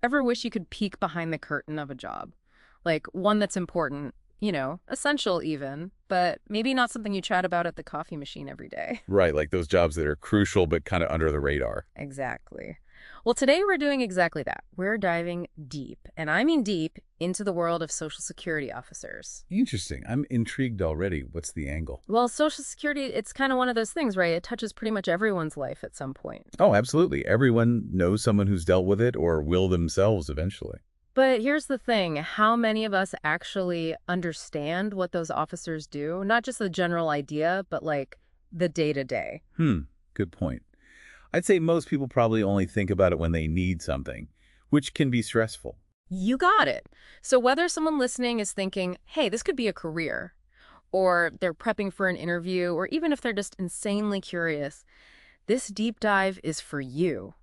Ever wish you could peek behind the curtain of a job? Like one that's important, essential even, but maybe not something you chat about at the coffee machine every day. Right, like those jobs that are crucial but kind of under the radar. Exactly. Well, today we're doing exactly that. We're diving deep, and I mean deep, into the world of Social Security officers. Interesting. I'm intrigued already. What's the angle? Well, Social Security, it's kind of one of those things, right? It touches pretty much everyone's life at some point. Oh, absolutely. Everyone knows someone who's dealt with it or will themselves eventually. But here's the thing, how many of us actually understand what those officers do? Not just the general idea, but like the day-to-day. Good point. I'd say most people probably only think about it when they need something, which can be stressful. You got it. So whether someone listening is thinking, hey, this could be a career, or they're prepping for an interview, or even if they're just insanely curious, this deep dive is for you.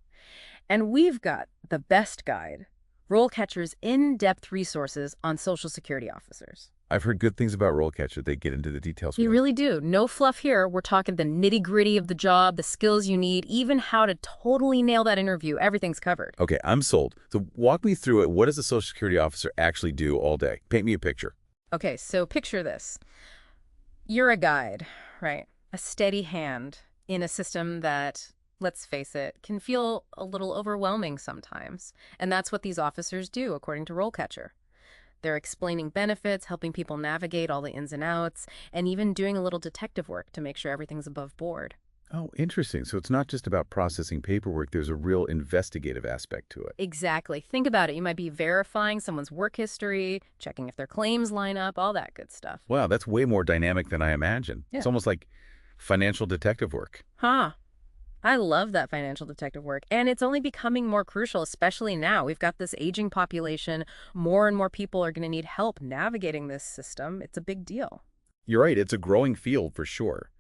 And we've got the best guide, RoleCatcher's in-depth resources on Social Security officers. I've heard good things about RoleCatcher. They get into the details You with us. really do. No fluff here. We're talking the nitty-gritty of the job, the skills you need, even how to totally nail that interview. Everything's covered. Okay, I'm sold. So walk me through it. What does a Social Security officer actually do all day? Paint me a picture. Okay, so picture this. You're a guide, right? A steady hand in a system that, let's face it, can feel a little overwhelming sometimes. And that's what these officers do, according to RoleCatcher. They're explaining benefits, helping people navigate all the ins and outs, and even doing a little detective work to make sure everything's above board. Oh, interesting. So it's not just about processing paperwork. There's a real investigative aspect to it. Exactly. Think about it. You might be verifying someone's work history, checking if their claims line up, all that good stuff. Wow, that's way more dynamic than I imagined. Yeah. It's almost like financial detective work. Huh. I love that financial detective work, and it's only becoming more crucial, especially now. We've got this aging population. More and more people are going to need help navigating this system. It's a big deal. You're right. It's a growing field for sure.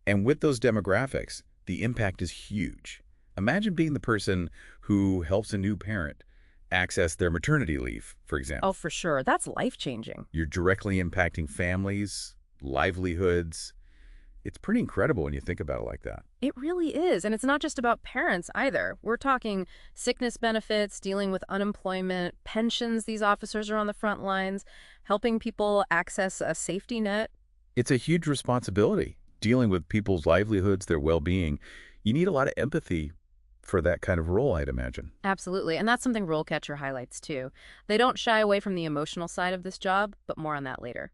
And with those demographics, the impact is huge. Imagine being the person who helps a new parent access their maternity leave, for example. Oh, for sure. That's life-changing. You're directly impacting families, livelihoods. It's pretty incredible when you think about it like that. It really is. And it's not just about parents either. We're talking sickness benefits, dealing with unemployment, pensions. These officers are on the front lines, helping people access a safety net. It's a huge responsibility, dealing with people's livelihoods, their well-being. You need a lot of empathy for that kind of role, I'd imagine. Absolutely. And that's something RoleCatcher highlights too. They don't shy away from the emotional side of this job, but more on that later.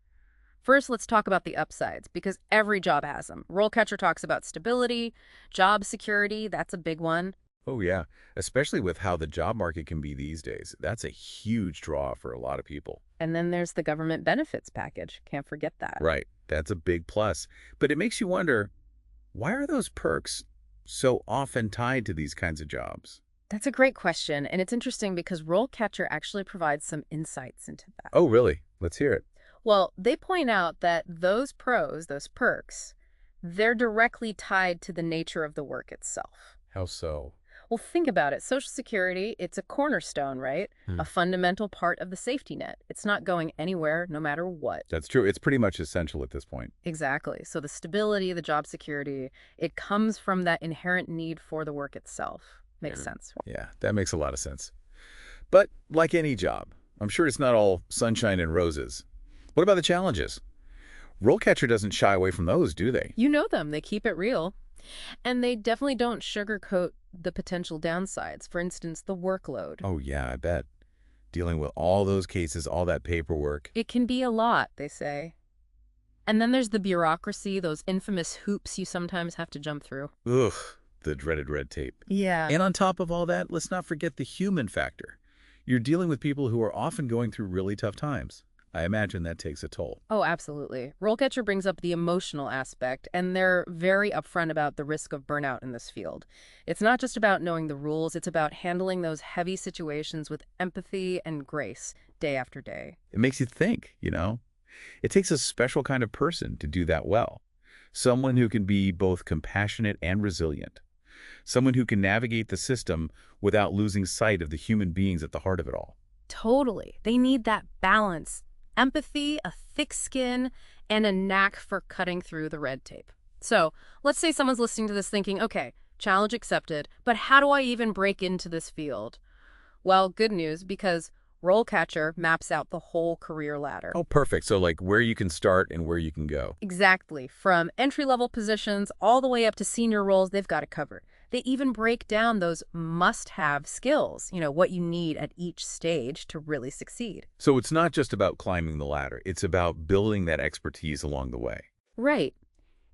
First, let's talk about the upsides, because every job has them. RoleCatcher talks about stability, job security, that's a big one. Oh, yeah, especially with how the job market can be these days. That's a huge draw for a lot of people. And then there's the government benefits package. Can't forget that. Right, that's a big plus. But it makes you wonder, why are those perks so often tied to these kinds of jobs? That's a great question, and it's interesting because RoleCatcher actually provides some insights into that. Oh, really? Let's hear it. Well, they point out that those pros, those perks, they're directly tied to the nature of the work itself. How so? Well, think about it. Social Security, it's a cornerstone, right? A fundamental part of the safety net. It's not going anywhere no matter what. That's true. It's pretty much essential at this point. Exactly. So the stability, the job security, it comes from that inherent need for the work itself. Makes sense. Yeah, that makes a lot of sense. But like any job, I'm sure it's not all sunshine and roses. What about the challenges? RoleCatcher doesn't shy away from those, do they? You know them. They keep it real. And they definitely don't sugarcoat the potential downsides. For instance, the workload. Oh, yeah, I bet. Dealing with all those cases, all that paperwork. It can be a lot, they say. And then there's the bureaucracy, those infamous hoops you sometimes have to jump through. Ugh, the dreaded red tape. Yeah. And on top of all that, let's not forget the human factor. You're dealing with people who are often going through really tough times. I imagine that takes a toll. Oh, absolutely. RoleCatcher brings up the emotional aspect, and they're very upfront about the risk of burnout in this field. It's not just about knowing the rules, it's about handling those heavy situations with empathy and grace day after day. It makes you think, you know? It takes a special kind of person to do that well. Someone who can be both compassionate and resilient. Someone who can navigate the system without losing sight of the human beings at the heart of it all. Totally. They need that balance. Empathy, a thick skin, and a knack for cutting through the red tape. So let's say someone's listening to this thinking, okay, challenge accepted, but how do I even break into this field? Well, good news because RoleCatcher maps out the whole career ladder. Oh, perfect. So like where you can start and where you can go. Exactly. From entry-level positions all the way up to senior roles, they've got it covered. They even break down those must-have skills, what you need at each stage to really succeed. So it's not just about climbing the ladder. It's about building that expertise along the way. Right.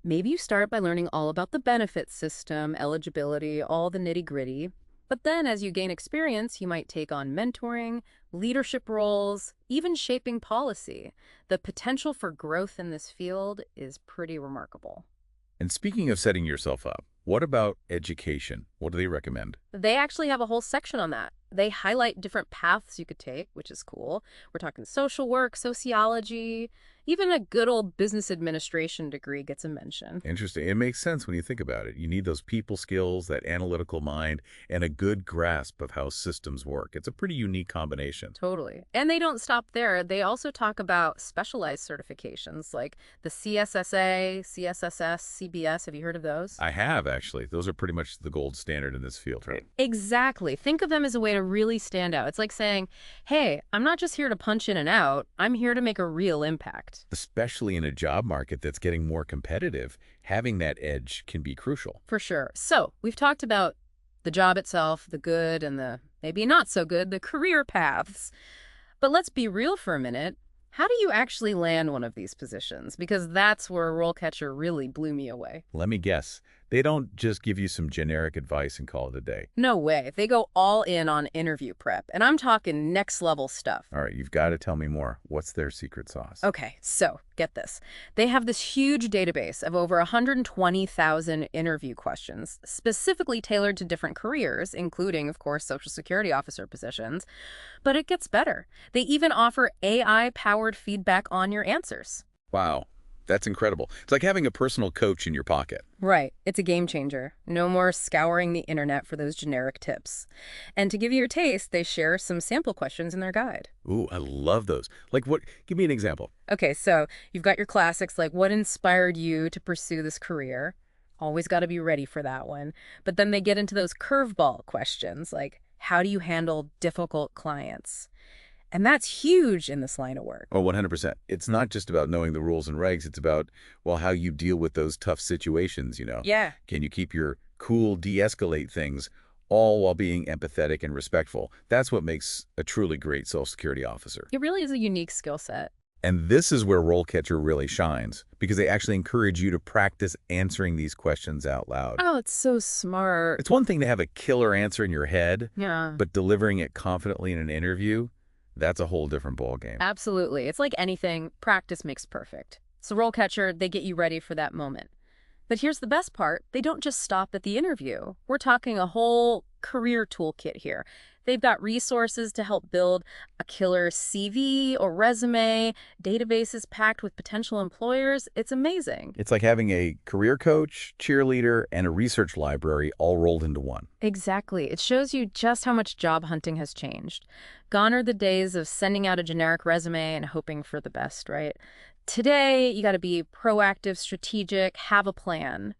Maybe you start by learning all about the benefits system, eligibility, all the nitty-gritty. But then as you gain experience, you might take on mentoring, leadership roles, even shaping policy. The potential for growth in this field is pretty remarkable. And speaking of setting yourself up, what about education? What do they recommend? They actually have a whole section on that. They highlight different paths you could take, which is cool. We're talking social work, sociology, even a good old business administration degree gets a mention. Interesting. It makes sense when you think about it. You need those people skills, that analytical mind, and a good grasp of how systems work. It's a pretty unique combination. Totally. And they don't stop there. They also talk about specialized certifications like the CSSA, CSSS, CBS. Have you heard of those? I have, actually. Those are pretty much the gold standard in this field, right? Exactly. Think of them as a way to really stand out. It's like saying, hey, I'm not just here to punch in and out. I'm here to make a real impact. Especially in a job market that's getting more competitive, having that edge can be crucial. For sure. So we've talked about the job itself, the good and the maybe not so good, the career paths. But let's be real for a minute. How do you actually land one of these positions? Because that's where RoleCatcher really blew me away. Let me guess. They don't just give you some generic advice and call it a day. No way. They go all in on interview prep, and I'm talking next level stuff. All right, you've got to tell me more. What's their secret sauce? Okay, so get this. They have this huge database of over 120,000 interview questions, specifically tailored to different careers, including, of course, Social Security officer positions. But it gets better. They even offer AI-powered feedback on your answers. Wow, that's incredible. It's like having a personal coach in your pocket. Right. It's a game changer. No more scouring the internet for those generic tips. And to give you a taste, they share some sample questions in their guide. Ooh, I love those. Like what? Give me an example. Okay, so you've got your classics like what inspired you to pursue this career? Always got to be ready for that one. But then they get into those curveball questions like how do you handle difficult clients? And that's huge in this line of work. Oh, 100%. It's not just about knowing the rules and regs. It's about, well, how you deal with those tough situations. Yeah. Can you keep your cool, de-escalate things, all while being empathetic and respectful? That's what makes a truly great Social Security officer. It really is a unique skill set. And this is where RoleCatcher really shines, because they actually encourage you to practice answering these questions out loud. Oh, it's so smart. It's one thing to have a killer answer in your head, Yeah. but delivering it confidently in an interview, that's a whole different ballgame. Absolutely. It's like anything, practice makes perfect. So RoleCatcher, they get you ready for that moment. But here's the best part. They don't just stop at the interview. We're talking a whole career toolkit here. They've got resources to help build a killer CV or resume, databases packed with potential employers. It's amazing. It's like having a career coach, cheerleader, and a research library all rolled into one. Exactly. It shows you just how much job hunting has changed. Gone are the days of sending out a generic resume and hoping for the best, right? Today, you got to be proactive, strategic, have a plan.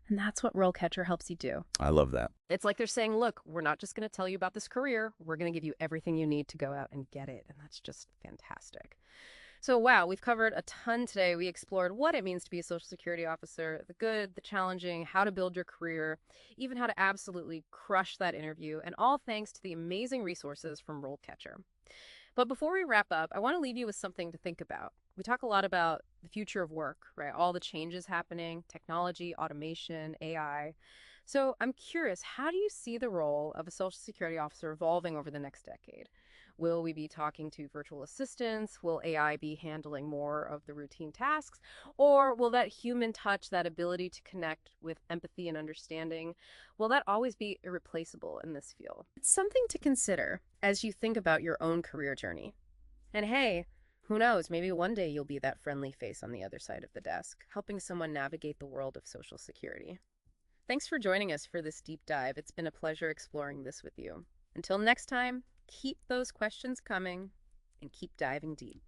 And that's what RoleCatcher helps you do. I love that. It's like they're saying, look, we're not just going to tell you about this career. We're going to give you everything you need to go out and get it. And that's just fantastic. So, wow, we've covered a ton today. We explored what it means to be a Social Security officer, the good, the challenging, how to build your career, even how to absolutely crush that interview, and all thanks to the amazing resources from RoleCatcher. But before we wrap up, I want to leave you with something to think about. We talk a lot about the future of work, right? All the changes happening, technology, automation, AI. So I'm curious, how do you see the role of a Social Security officer evolving over the next decade? Will we be talking to virtual assistants? Will AI be handling more of the routine tasks? Or will that human touch, that ability to connect with empathy and understanding, will that always be irreplaceable in this field? It's something to consider as you think about your own career journey. And hey, who knows, maybe one day you'll be that friendly face on the other side of the desk, helping someone navigate the world of Social Security. Thanks for joining us for this deep dive. It's been a pleasure exploring this with you. Until next time, keep those questions coming and keep diving deep.